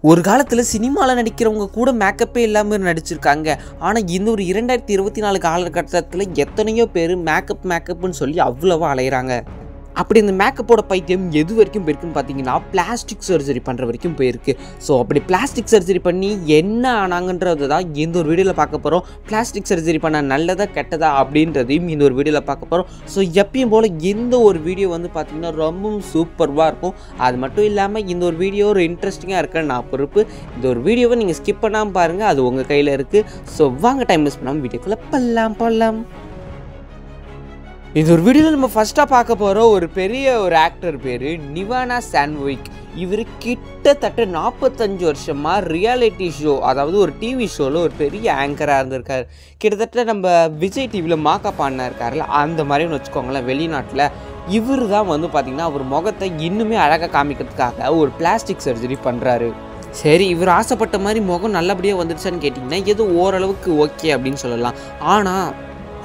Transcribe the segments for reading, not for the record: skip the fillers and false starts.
ஒரு காலத்தில் சினிமாவில் நடிக்கிறவங்க கூட மேக்கப்பே இல்லாமல் நடிச்சிருக்காங்க. ஆனால் இந்த ஒரு 2024 காலகட்டத்தில் எத்தனையோ பேர் மேக்கப்னு சொல்லி அவ்வளோவா அலையிறாங்க. அப்படி இந்த மேக்கப்போட பைத்தியம் எது வரைக்கும் போயிருக்குன்னு பார்த்தீங்கன்னா பிளாஸ்டிக் சர்ஜரி பண்ணுற வரைக்கும் போயிருக்கு. ஸோ அப்படி பிளாஸ்டிக் சர்ஜரி பண்ணி என்ன ஆனாங்கன்றது தான் இந்த ஒரு வீடியோவில் பார்க்க போகிறோம். பிளாஸ்டிக் சர்ஜரி பண்ண நல்லதா கெட்டதா அப்படின்றதையும் இந்த ஒரு வீடியோவில் பார்க்க போகிறோம். ஸோ எப்பயும் போல் இந்த ஒரு வீடியோ வந்து பார்த்திங்கன்னா ரொம்பவும் சூப்பர்வாக இருக்கும். அது மட்டும் இல்லாமல் இந்த ஒரு வீடியோ ஒரு இன்ட்ரெஸ்டிங்காக இருக்குன்னு நான் பொறுப்பு. இந்த ஒரு வீடியோவை நீங்கள் ஸ்கிப் பண்ணாமல் பாருங்கள், அது உங்கள் கையில் இருக்குது. ஸோ வாங்க டைம் மிஸ் பண்ணாமல் வீடியோக்குள்ளே போகலாம். இந்த ஒரு வீடியோவில் நம்ம ஃபஸ்ட்டாக பார்க்க போகிற ஒரு பெரிய ஒரு ஆக்டர் பேர் நிவானா சாண்ட்விக். இவர் கிட்டத்தட்ட 45 வருஷமாக ரியாலிட்டி ஷோ, அதாவது ஒரு டிவி ஷோவில் ஒரு பெரிய ஆங்கராக இருந்திருக்கார். கிட்டத்தட்ட நம்ம விஜய் டிவியில் மாக்கப் அண்ணா இருக்கார்ல, அந்த மாதிரின்னு வச்சுக்கோங்களேன். வெளிநாட்டில் இவர் தான் வந்து பார்த்திங்கன்னா அவர் முகத்தை இன்னுமே அழகாக காமிக்கிறதுக்காக ஒரு பிளாஸ்டிக் சர்ஜரி பண்ணுறாரு. சரி, இவர் ஆசைப்பட்ட மாதிரி முகம் நல்லபடியாக வந்துடுச்சான்னு கேட்டிங்கன்னா ஏதோ ஓரளவுக்கு ஓகே அப்படின்னு சொல்லலாம்.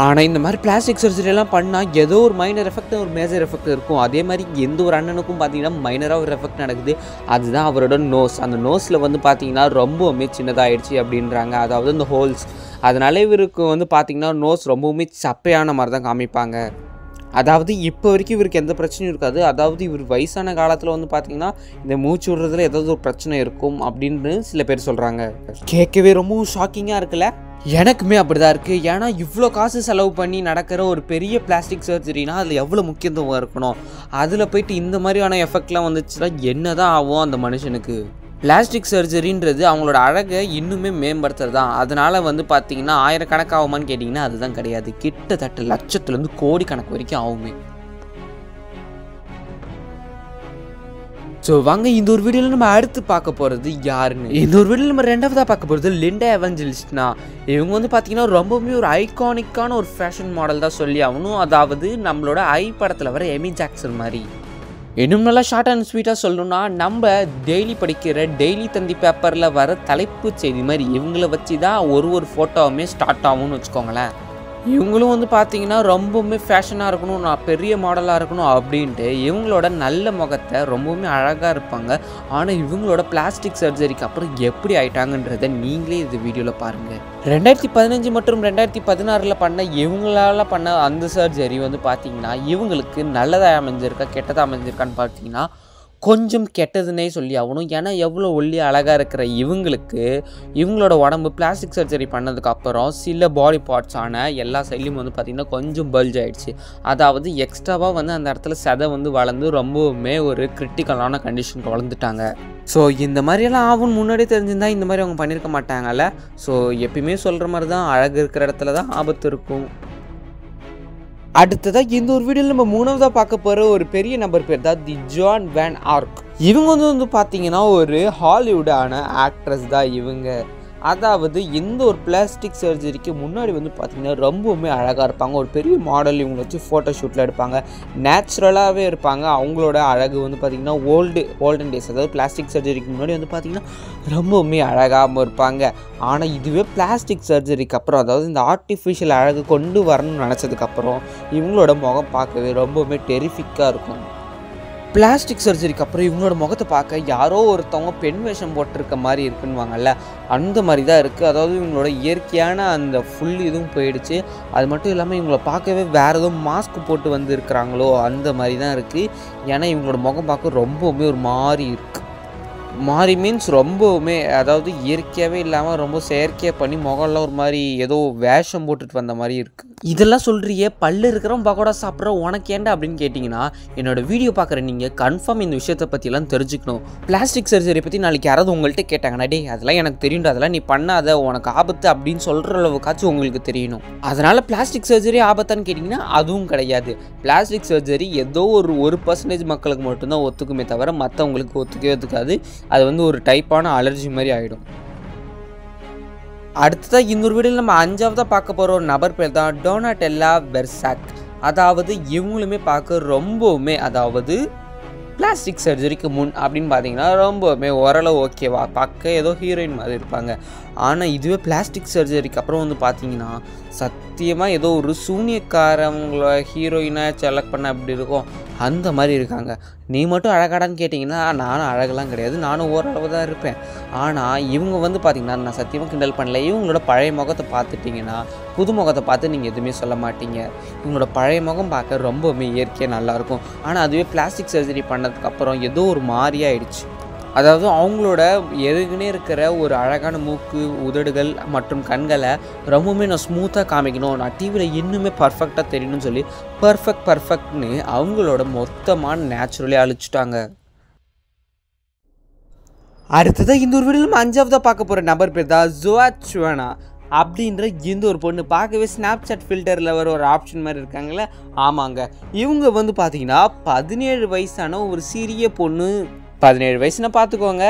ஆனால் இந்த மாதிரி பிளாஸ்டிக் சர்ஜரியெல்லாம் பண்ணால் ஏதோ ஒரு மைனர் எஃபெக்ட் ஒரு மேஜர் எஃபெக்ட் இருக்கும். அதே மாதிரி எந்த ஒரு அண்ணனுக்கும் பார்த்தீங்கன்னா மைனராக ஒரு எஃபெக்ட் நடக்குது. அதுதான் அவரோட நோஸ். அந்த நோஸில் வந்து பார்த்தீங்கன்னா ரொம்பவுமே சின்னதாகிடுச்சு அப்படின்றாங்க, அதாவது இந்த ஹோல்ஸ். அதனால இவருக்கு வந்து பார்த்திங்கன்னா நோஸ் ரொம்பவுமே சப்பையான மாதிரி தான் காமிப்பாங்க. அதாவது இப்போ வரைக்கும் இவருக்கு எந்த பிரச்சனையும் இருக்காது. அதாவது இவர் வயசான காலத்தில் வந்து பார்த்திங்கன்னா இந்த மூச்சு விடுறதுல ஏதாவது ஒரு பிரச்சனை இருக்கும் அப்படின்னு சில பேர் சொல்கிறாங்க. கேட்கவே ரொம்பவும் ஷாக்கிங்காக இருக்குல்ல? எனக்குமே அப்படி தான் இருக்குது. ஏன்னா இவ்வளோ காசு செலவு பண்ணி நடக்கிற ஒரு பெரிய பிளாஸ்டிக் சர்ஜரினா அதில் எவ்வளோ முக்கியத்துவம் இருக்கணும். அதில் போய்ட்டு இந்த மாதிரியான எஃபெக்ட்லாம் வந்துச்சுன்னா என்ன தான் ஆகும் அந்த மனுஷனுக்கு? பிளாஸ்டிக் சர்ஜரின்றது அவங்களோட அழகை இன்னுமே மேம்படுத்துறது தான். அதனால் வந்து பார்த்திங்கன்னா ஆயிரக்கணக்காகுமான்னு கேட்டிங்கன்னா அதுதான் கிடையாது. கிட்டத்தட்ட லட்சத்துலேருந்து கோடி கணக்கு வரைக்கும் ஆகுமே. ஸோ வாங்க இந்த ஒரு வீடியோவில் நம்ம அடுத்து பார்க்க போகிறது யாருன்னு. இந்த ஒரு வீடியோவில் நம்ம ரெண்டாவதாக பார்க்க போகிறது லிண்டா எவஞ்சலிஸ்ட்னா. இவங்க வந்து பார்த்திங்கன்னா ரொம்பவுமே ஒரு ஐகானிக்கான ஒரு ஃபேஷன் மாடல் தான் சொல்லி ஆகணும். அதாவது நம்மளோட ஐ படத்தில் வர எமி ஜாக்சன் மாதிரி. இன்னும் நல்லா ஷார்ட் அண்ட் ஸ்வீட்டாக சொல்லணும்னா நம்ம டெய்லி படிக்கிற டெய்லி தந்தி பேப்பரில் வர தலைப்பு செய்தி மாதிரி இவங்கள வச்சு தான் ஒரு ஃபோட்டோவுமே ஸ்டார்ட் ஆகும்னு வச்சுக்கோங்களேன். இவங்களும் வந்து பார்த்திங்கன்னா ரொம்பவுமே ஃபேஷனாக இருக்கணும், நான் பெரிய மாடலாக இருக்கணும் அப்படின்ட்டு இவங்களோட நல்ல முகத்தை ரொம்பவுமே அழகாக இருப்பாங்க. ஆனால் இவங்களோட பிளாஸ்டிக் சர்ஜரிக்கு அப்புறம் எப்படி ஆயிட்டாங்கன்றதை நீங்களே இந்த வீடியோவில் பாருங்கள். 2015 மற்றும் 2016 இவங்களால பண்ண அந்த சர்ஜரி வந்து பார்த்திங்கன்னா இவங்களுக்கு நல்லதாக அமைஞ்சிருக்கா கெட்டதாக அமைஞ்சிருக்கான்னு பார்த்தீங்கன்னா கொஞ்சம் கெட்டதுன்னே சொல்லி ஆகணும். ஏன்னா எவ்வளோ ஒல்லி அழகாக இருக்கிற இவங்களுக்கு இவங்களோட உடம்பு பிளாஸ்டிக் சர்ஜரி பண்ணதுக்கப்புறம் சில பாடி பார்ட்ஸான எல்லா சைட்லையும் வந்து பார்த்திங்கன்னா கொஞ்சம் பல்ஜ் ஆகிடுச்சு. அதாவது எக்ஸ்ட்ராவாக வந்து அந்த இடத்துல சதை வந்து வளர்ந்து ரொம்பவுமே ஒரு கிரிட்டிக்கலான கண்டிஷனுக்கு வளர்ந்துட்டாங்க. ஸோ இந்த மாதிரியெல்லாம் ஆகும்னு முன்னாடியே தெரிஞ்சிருந்தால் இந்த மாதிரி அவங்க பண்ணியிருக்க மாட்டாங்கல்ல. ஸோ எப்பயுமே சொல்கிற மாதிரி தான் அழகு இருக்கிற இடத்துல தான் ஆபத்து இருக்கும். அடுத்ததாக இந்த ஒரு வீடியோவில் நம்ம மூணாவதாக பார்க்க போகிற ஒரு பெரிய நபர் பேர் தான் தி ஜான் வேன் ஆர்க். இவங்க வந்து பார்த்திங்கன்னா ஒரு ஹாலிவுட்டான ஆக்ட்ரஸ் தான் இவங்க. அதாவது இந்த ஒரு பிளாஸ்டிக் சர்ஜரிக்கு முன்னாடி வந்து பார்த்திங்கன்னா ரொம்பவுமே அழகாக இருப்பாங்க. ஒரு பெரிய மாடல் இவங்களை வச்சு ஃபோட்டோ ஷூட்டில் எடுப்பாங்க. நேச்சுரலாகவே இருப்பாங்க. அவங்களோட அழகு வந்து பார்த்திங்கன்னா ஓல்டன் டேஸ், அதாவது பிளாஸ்டிக் சர்ஜரிக்கு முன்னாடி வந்து பார்த்திங்கன்னா ரொம்பவுமே அழகாகவும் இருப்பாங்க. ஆனால் இதுவே பிளாஸ்டிக் சர்ஜரிக்கு அப்புறம், அதாவது இந்த ஆர்டிஃபிஷியல் அழகு கொண்டு வரணும்னு நினச்சதுக்கப்புறம் இவங்களோட முகம் பார்க்கவே ரொம்பவுமே டெரிஃபிக்காக இருக்கும். பிளாஸ்டிக் சர்ஜரிக்கு அப்புறம் இவங்களோட முகத்தை பார்க்க யாரோ ஒருத்தவங்க பெண் வேஷம் போட்டிருக்க மாதிரி இருக்குன்னுவாங்கல்ல, அந்த மாதிரி தான் இருக்குது. அதாவது இவங்களோட இயற்கையான அந்த ஃபுல் இதுவும் போயிடுச்சு. அது மட்டும் இல்லாமல் இவங்களை பார்க்கவே வேறு எதுவும் மாஸ்க் போட்டு வந்து இருக்கிறாங்களோ அந்த மாதிரி தான் இருக்குது. ஏன்னா இவங்களோட முகம் பார்க்க ரொம்பவுமே ஒரு மாதிரி இருக்குது. மாறி மீன்ஸ் ரொம்பவுமே, அதாவது இயற்கையாகவே இல்லாமல் ரொம்ப செயற்கையாக பண்ணி முகம்லாம் ஒரு மாதிரி ஏதோ வேஷம் போட்டுட்டு வந்த மாதிரி இருக்குது. இதெல்லாம் சொல்கிறியே, பல்லு இருக்கிறவன் பக்கோடா சாப்பிட்ற உனக்கு ஏண்டா அப்படின்னு கேட்டிங்கன்னா என்னோடய வீடியோ பார்க்குற நீங்கள் கன்ஃபார்ம் இந்த விஷயத்தை பற்றிலாம் தெரிஞ்சுக்கணும். பிளாஸ்டிக் சர்ஜரி பற்றி நாளைக்கு யாராவது உங்கள்கிட்ட கேட்டாங்கன்னா டே அதெல்லாம் எனக்கு தெரியும்டா, அதெல்லாம் நீ பண்ணாத உனக்கு ஆபத்து அப்படின்னு சொல்கிற அளவுக்காச்சும் உங்களுக்கு தெரியணும். அதனால் பிளாஸ்டிக் சர்ஜரி ஆபத்தான்னு கேட்டிங்கன்னா அதுவும் கிடையாது. பிளாஸ்டிக் சர்ஜரி ஏதோ ஒரு 1% மக்களுக்கு மட்டும்தான் ஒத்துக்குமே தவிர மற்றவங்களுக்கு ஒத்துக்கவே ஒத்துக்காது. அது வந்து ஒரு டைப்பான அலர்ஜி மாதிரி ஆகிடும். அடுத்ததாக இன்னொரு வீடியோவில் நம்ம அஞ்சாவதாக பார்க்க போகிற ஒரு நபர் பேர் தான் டோனாட்டெல்லா வெர்சாக். அதாவது இவங்களுமே பார்க்க ரொம்பவுமே, அதாவது பிளாஸ்டிக் சர்ஜரிக்கு முன் அப்படின்னு பார்த்தீங்கன்னா ரொம்பவுமே ஓரளவு ஓகேவா பார்க்க ஏதோ ஹீரோயின் மாதிரி இருப்பாங்க. ஆனால் இதுவே பிளாஸ்டிக் சர்ஜரிக்கு அப்புறம் வந்து பார்த்தீங்கன்னா சத்தியமாக ஏதோ ஒரு சூனியக்காரவங்கள ஹீரோயினாக செலக்ட் பண்ண அப்படி இருக்கும். அந்த மாதிரி இருக்காங்க. நீ மட்டும் அழகாடான்னு கேட்டிங்கன்னா நானும் அழகெல்லாம் கிடையாது, நானும் ஓரளவு தான் இருப்பேன். ஆனால் இவங்க வந்து பார்த்திங்கன்னா நான் சத்தியமாக கிண்டல் பண்ணல. இவங்களோட பழைய முகத்தை பார்த்துட்டிங்கன்னா புது முகத்தை பார்த்து நீங்கள் எதுவுமே சொல்ல மாட்டீங்க. இவங்களோட பழைய முகம் பார்க்க ரொம்பவுமே இயற்கையாக நல்லாயிருக்கும். ஆனால் அதுவே பிளாஸ்டிக் சர்ஜரி பண்ணதுக்கப்புறம் ஏதோ ஒரு மாதிரியாயிடுச்சு. அதாவது அவங்களோட எதுக்குன்னே இருக்கிற ஒரு அழகான மூக்கு, உதடுகள் மற்றும் கண்களை ரொம்பவுமே நான் ஸ்மூத்தாக காமிக்கணும், நான் டிவியில் இன்னுமே பர்ஃபெக்டாக தெரியணும்னு சொல்லி பர்ஃபெக்ட்னு அவங்களோட மொத்தமான நேச்சுரலி அழிச்சிட்டாங்க. அடுத்ததாக இந்த ஒரு வீடியோவில் 5ஆவதாக பார்க்க போகிற நபர் பேர் தான் ஜோச்சுவனா அப்படின்ற இந்த ஒரு பொண்ணு. பார்க்கவே ஸ்னாப்சாட் ஃபில்டரில் வர ஒரு ஆப்ஷன் மாதிரி இருக்காங்களே, ஆமாங்க. இவங்க வந்து பார்த்தீங்கன்னா 17 வயசான ஒரு சிறிய பொண்ணு. 17 வயசுனா பார்த்துக்கோங்க,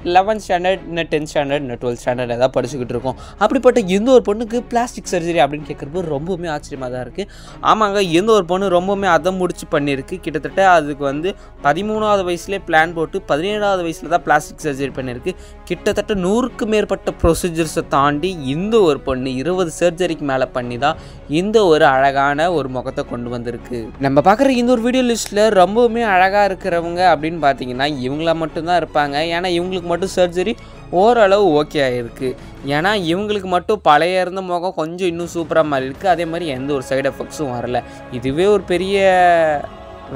11th ஸ்டாண்டர்ட், இன்னும் 10th ஸ்டாண்டர்ட், இன்னும் 12th ஸ்டாண்டர்ட் ஏதாவது படிச்சுக்கிட்டு இருக்கோம். அப்படிப்பட்ட எந்த ஒரு பொண்ணுக்கு பிளாஸ்டிக் சர்ஜரி அப்படின்னு கேட்குறப்போ ரொம்பவுமே ஆச்சரியமாக தான் இருக்குது. ஆமாங்க, எந்த ஒரு பொண்ணு ரொம்பவுமே அதை முடிச்சு பண்ணியிருக்கு. கிட்டத்தட்ட அதுக்கு வந்து 13வது வயசுலேயே பிளான் போட்டு 17வது வயசில் தான் பிளாஸ்டிக் சர்ஜரி பண்ணியிருக்கு. கிட்டத்தட்ட 100க்கு மேற்பட்ட ப்ரொசீஜர்ஸை தாண்டி இந்த ஒரு பொண்ணு 20 சர்ஜரிக்கு மேலே பண்ணி தான் இந்த ஒரு அழகான ஒரு முகத்தை கொண்டு வந்திருக்கு. நம்ம பார்க்குற இந்த ஒரு வீடியோ லிஸ்ட்டில் ரொம்பவுமே அழகாக இருக்கிறவங்க அப்படின்னு பார்த்தீங்கன்னா இவங்கள மட்டும்தான் இருப்பாங்க. ஏன்னா இவங்களுக்கு மட்டும் சர்ஜரி ஓரளவு ஓகே ஆகிருக்கு. ஏன்னா இவங்களுக்கு மட்டும் பழைய இருந்த முகம் கொஞ்சம் இன்னும் சூப்பராக மாறி இருக்குது. அதே மாதிரி எந்த ஒரு சைடு எஃபெக்ட்ஸும் வரல. இதுவே ஒரு பெரிய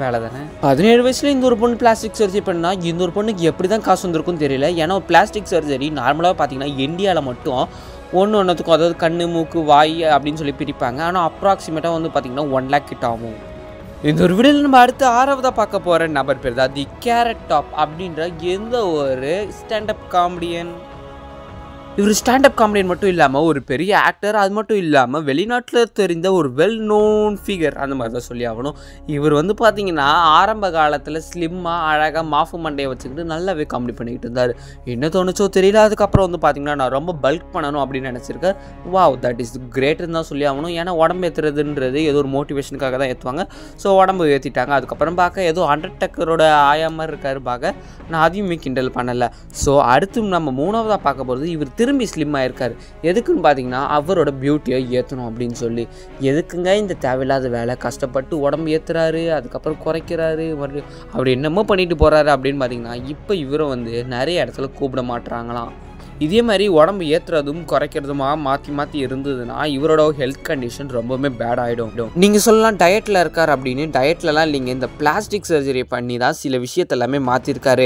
வேலை தானே. 17 வயசுல இந்த ஒரு பொண்ணு பிளாஸ்டிக் சர்ஜரி பண்ணால் இந்த ஒரு பொண்ணுக்கு எப்படி தான் காசு வந்திருக்குன்னு தெரியல. ஏன்னா பிளாஸ்டிக் சர்ஜரி நார்மலாக பார்த்தீங்கன்னா இந்தியாவில் மட்டும் ஒன்றுத்துக்கும், அதாவது கண், மூக்கு, வாய் அப்படின்னு சொல்லி பிரிப்பாங்க. ஆனால் அப்ராக்சிமேட்டாக வந்து பார்த்திங்கன்னா 1 lakh கிட்ட ஆகும். இந்த ஒரு வீடியோவில் நம்ம அடுத்து 6ஆவதாக பார்க்க போகிற நபர் பேர் தான் தி கேரட் டாப் அப்படின்ற எந்த ஒரு ஸ்டாண்டப் காமெடியன். இவர் ஸ்டாண்டப் காமெடியன் மட்டும் இல்லாமல் ஒரு பெரிய ஆக்டர். அது மட்டும் இல்லாமல் வெளிநாட்டில் தெரிந்த ஒரு வெல் நோன் ஃபிகர், அந்த மாதிரி தான் சொல்லி ஆகணும். இவர் வந்து பார்த்திங்கன்னா ஆரம்ப காலத்தில் ஸ்லிம்மாக அழகாக மாஃபு மண்டையை வச்சுக்கிட்டு நல்லாவே காமெடி பண்ணிக்கிட்டு இருந்தார். என்ன தோணுச்சோ தெரியல. அதுக்கப்புறம் வந்து பார்த்திங்கன்னா நான் ரொம்ப பல்க் பண்ணணும் அப்படின்னு நினச்சிருக்கேன். வாவ், தட் இஸ் கிரேட்னு தான் சொல்லி ஆகணும். ஏன்னா உடம்பு ஏற்றுறதுன்றது ஏதோ ஒரு மோட்டிவேஷனுக்காக தான் ஏற்றுவாங்க. ஸோ உடம்பு ஏற்றிட்டாங்க. அதுக்கப்புறம் பார்க்க ஏதோ அண்டர்டேக்கரோட ஆயா மாதிரி இருக்காரு பார்க்க. நான் அதையுமே கிண்டல் பண்ணலை. ஸோ அடுத்து நம்ம 3ஆவதாக பார்க்க போகிறது இவர் திரும்பி ஸ்லிம்மாக இருக்கார். எதுக்குன்னு பார்த்தீங்கன்னா அவரோட பியூட்டியை ஏற்றணும் அப்படின்னு சொல்லி. எதுக்குங்க இந்த தேவையில்லாத வேலை, கஷ்டப்பட்டு உடம்பு ஏற்றுறாரு, அதுக்கப்புறம் குறைக்கிறாரு, மறுபடியும் அப்படி என்னமோ பண்ணிட்டு போகிறாரு அப்படின்னு பார்த்தீங்கன்னா இப்போ இவரை வந்து நிறைய இடத்துல கூப்பிட மாட்டுறாங்களாம். இதே மாதிரி உடம்பு ஏற்றுறதும் குறைக்கிறதுமா மாற்றி இருந்ததுன்னா இவரோட ஹெல்த் கண்டிஷன் ரொம்பவுமே பேட் ஆகிடும். நீங்கள் சொல்லலாம் டயட்டில் இருக்கார் அப்படின்னு. டயட்லலாம் இல்லைங்க, இந்த பிளாஸ்டிக் சர்ஜரி பண்ணி தான் சில விஷயத்தெல்லாமே மாற்றிருக்காரு.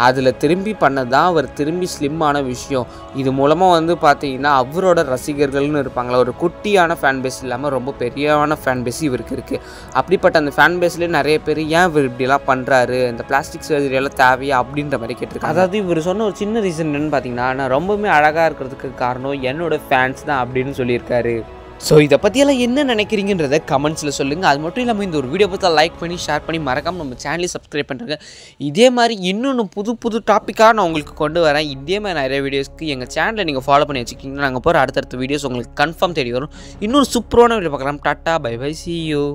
அதில் திரும்பி பண்ணது தான் அவர் திரும்பி ஸ்லிம்மான விஷயம். இது மூலமாக வந்து பார்த்தீங்கன்னா அவரோட ரசிகர்கள்னு இருப்பாங்களா, ஒரு குட்டியான ஃபேன் பேஸ் இல்லாமல் ரொம்ப பெரியான ஃபேன் பேஸ் இவருக்கு இருக்குது. அப்படிப்பட்ட அந்த ஃபேன் பேஸ்லேயே நிறைய பேர் ஏன் இவர் இப்படிலாம் பண்ணுறாரு, இந்த பிளாஸ்டிக் சர்ஜரியெல்லாம் தேவையா அப்படின்ற மாதிரி கேட்டிருக்காங்க. அதாவது இவர் சொன்ன ஒரு சின்ன ரீசன் என்னன்னு பார்த்தீங்கன்னா, நான் ரொம்பவுமே அழகாக இருக்கிறதுக்கு காரணம் என்னோட ஃபேன்ஸ் தான் அப்படின்னு சொல்லியிருக்காரு. ஸோ இதை பற்றியெல்லாம் என்ன நினைக்கிறீங்கன்றதை கமெண்ட்ஸில் சொல்லுங்கள். அது மட்டும் இல்லாமல் இந்த ஒரு வீடியோ பார்த்தா லைக் பண்ணி ஷேர் பண்ணி மறக்காமல் நம்ம சேனலை சப்ஸ்கிரைப் பண்ணுறேங்க. இதே மாதிரி இன்னொன்று புது டாப்பிக்காக நான் உங்களுக்கு கொண்டு வரேன். இதே மாதிரி நிறைய வீடியோஸ்க்கு எங்கள் சேனலை நீங்கள் ஃபாலோ பண்ணி வச்சுக்கிங்கன்னா நாங்கள் போகிற அடுத்தடுத்த வீடியோஸ் உங்களுக்கு கன்ஃபார்ம் தேடி வரும். இன்னொரு சூப்பரான வீடியோ பார்க்கலாம். டாட்டா, பை பை, see you.